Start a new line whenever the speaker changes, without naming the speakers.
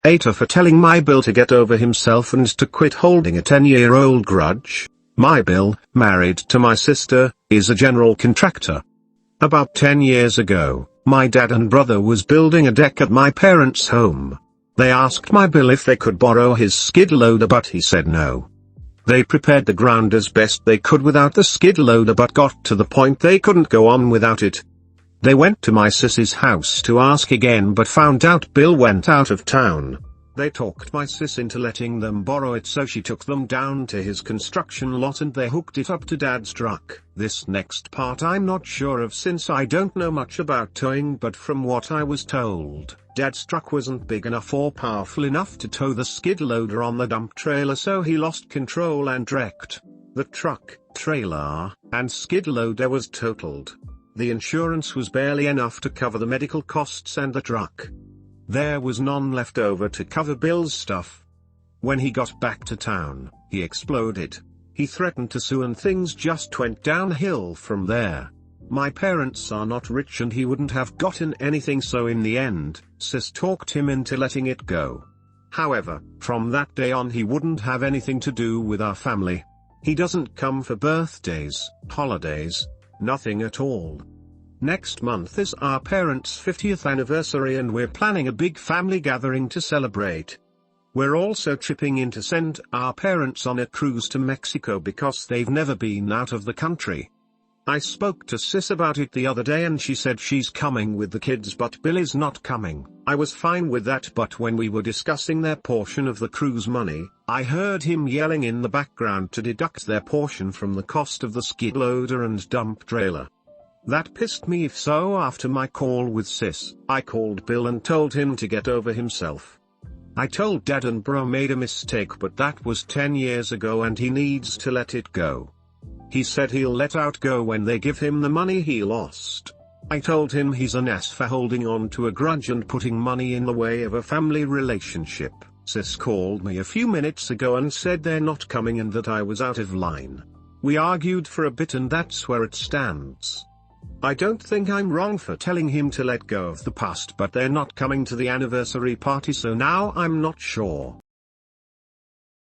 AITA for telling my Bill to get over himself and to quit holding a 10-year-old grudge. My Bill, married to my sister, is a general contractor. About 10 years ago, my dad and brother was building a deck at my parents' home. They asked my Bill if they could borrow his skid loader, but he said no. They prepared the ground as best they could without the skid loader, but got to the point they couldn't go on without it. They went to my sis's house to ask again, but found out Bill went out of town. They talked my sis into letting them borrow it, so she took them down to his construction lot and they hooked it up to Dad's truck. This next part I'm not sure of since I don't know much about towing, but from what I was told, Dad's truck wasn't big enough or powerful enough to tow the skid loader on the dump trailer, so he lost control and wrecked. The truck, trailer, and skid loader was totaled. The insurance was barely enough to cover the medical costs and the truck. There was none left over to cover Bill's stuff. When he got back to town, he exploded. He threatened to sue and things just went downhill from there. My parents are not rich and he wouldn't have gotten anything, so in the end, sis talked him into letting it go. However, from that day on he wouldn't have anything to do with our family. He doesn't come for birthdays, holidays, nothing at all. Next month is our parents' 50th anniversary and we're planning a big family gathering to celebrate. We're also tripping in to send our parents on a cruise to Mexico because they've never been out of the country. I spoke to sis about it the other day and she said she's coming with the kids but Bill is not coming. I was fine with that, but when we were discussing their portion of the cruise money, I heard him yelling in the background to deduct their portion from the cost of the skid loader and dump trailer. That pissed me off, so after my call with sis, I called Bill and told him to get over himself. I told Dad and bro made a mistake, but that was 10 years ago and he needs to let it go. He said he'll let out go when they give him the money he lost. I told him he's an ass for holding on to a grudge and putting money in the way of a family relationship. Sis called me a few minutes ago and said they're not coming and that I was out of line. We argued for a bit and that's where it stands. I don't think I'm wrong for telling him to let go of the past, but they're not coming to the anniversary party, so now I'm not sure.